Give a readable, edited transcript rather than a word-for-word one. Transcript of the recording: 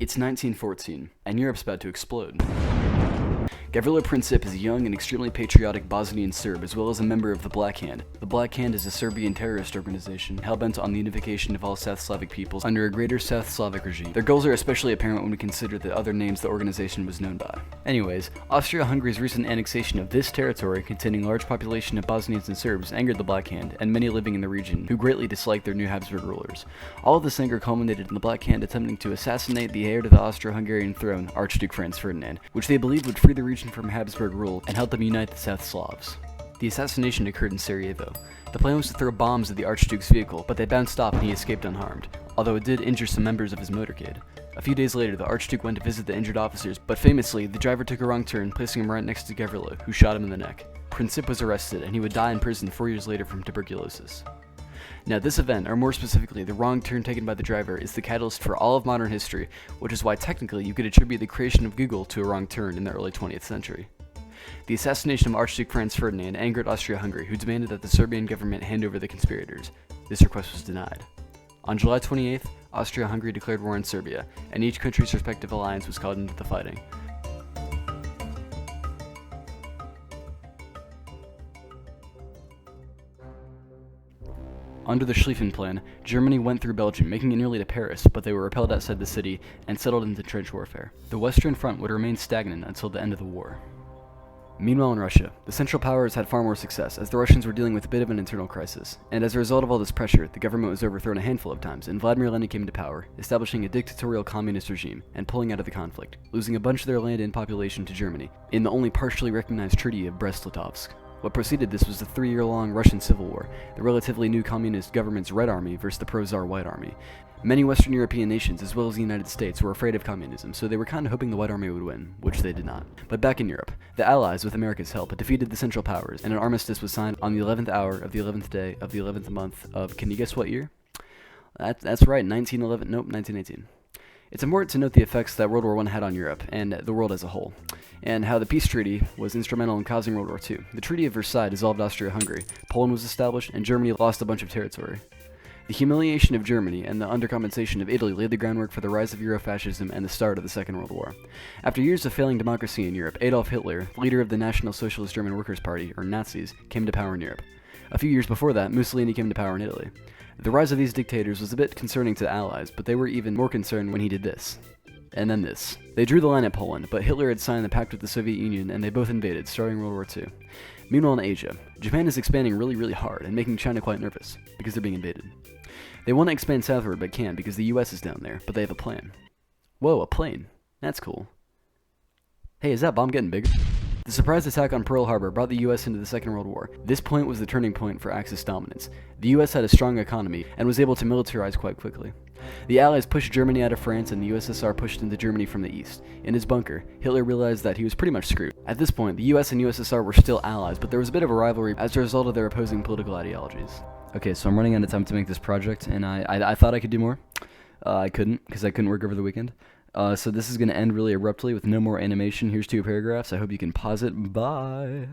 It's 1914, and Europe's about to explode. Gavrilo Princip is a young and extremely patriotic Bosnian Serb, as well as a member of the Black Hand. The Black Hand is a Serbian terrorist organization, hell-bent on the unification of all South Slavic peoples under a greater South Slavic regime. Their goals are especially apparent when we consider the other names the organization was known by. Anyways, Austria-Hungary's recent annexation of this territory, containing a large population of Bosnians and Serbs, angered the Black Hand, and many living in the region, who greatly disliked their new Habsburg rulers. All of this anger culminated in the Black Hand attempting to assassinate the heir to the Austro-Hungarian throne, Archduke Franz Ferdinand, which they believed would free the region from Habsburg rule and help them unite the South Slavs. The assassination occurred in Sarajevo. The plan was to throw bombs at the Archduke's vehicle, but they bounced off and he escaped unharmed, although it did injure some members of his motorcade. A few days later, the Archduke went to visit the injured officers, but famously, the driver took a wrong turn, placing him right next to Gavrilo, who shot him in the neck. Princip was arrested, and he would die in prison 4 years later from tuberculosis. Now, this event, or more specifically, the wrong turn taken by the driver, is the catalyst for all of modern history, which is why technically you could attribute the creation of Google to a wrong turn in the early 20th century. The assassination of Archduke Franz Ferdinand angered Austria-Hungary, who demanded that the Serbian government hand over the conspirators. This request was denied. On July 28th, Austria-Hungary declared war on Serbia, and each country's respective alliance was called into the fighting. Under the Schlieffen Plan, Germany went through Belgium, making it nearly to Paris, but they were repelled outside the city and settled into trench warfare. The Western Front would remain stagnant until the end of the war. Meanwhile in Russia, the Central Powers had far more success, as the Russians were dealing with a bit of an internal crisis, and as a result of all this pressure, the government was overthrown a handful of times, and Vladimir Lenin came to power, establishing a dictatorial communist regime, and pulling out of the conflict, losing a bunch of their land and population to Germany, in the only partially recognized Treaty of Brest-Litovsk. What preceded this was the 3-year-long Russian Civil War, the relatively new communist government's Red Army versus the pro-Tsar White Army. Many Western European nations, as well as the United States, were afraid of communism, so they were kind of hoping the White Army would win, which they did not. But back in Europe, the Allies, with America's help, defeated the Central Powers, and an armistice was signed on the 11th hour of the 11th day of the 11th month of, can you guess what year? That's right, 1918. It's important to note the effects that World War I had on Europe, and the world as a whole, and how the peace treaty was instrumental in causing World War II. The Treaty of Versailles dissolved Austria-Hungary, Poland was established, and Germany lost a bunch of territory. The humiliation of Germany and the undercompensation of Italy laid the groundwork for the rise of Eurofascism and the start of the Second World War. After years of failing democracy in Europe, Adolf Hitler, leader of the National Socialist German Workers' Party, or Nazis, came to power in Europe. A few years before that, Mussolini came to power in Italy. The rise of these dictators was a bit concerning to the Allies, but they were even more concerned when he did this. And then this. They drew the line at Poland, but Hitler had signed the pact with the Soviet Union, and they both invaded, starting World War II. Meanwhile in Asia, Japan is expanding really hard, and making China quite nervous, because they're being invaded. They want to expand southward, but can't, because the US is down there, but they have a plan. Whoa, a plane. That's cool. Hey, is that bomb getting bigger? The surprise attack on Pearl Harbor brought the US into the Second World War. This point was the turning point for Axis dominance. The US had a strong economy, and was able to militarize quite quickly. The Allies pushed Germany out of France, and the USSR pushed into Germany from the east. In his bunker, Hitler realized that he was pretty much screwed. At this point, the US and USSR were still allies, but there was a bit of a rivalry as a result of their opposing political ideologies. Okay, so I'm running out of time to make this project, and I thought I could do more. I couldn't, because I couldn't work over the weekend. So this is going to end really abruptly with no more animation. Here's 2 paragraphs. I hope you can pause it. Bye.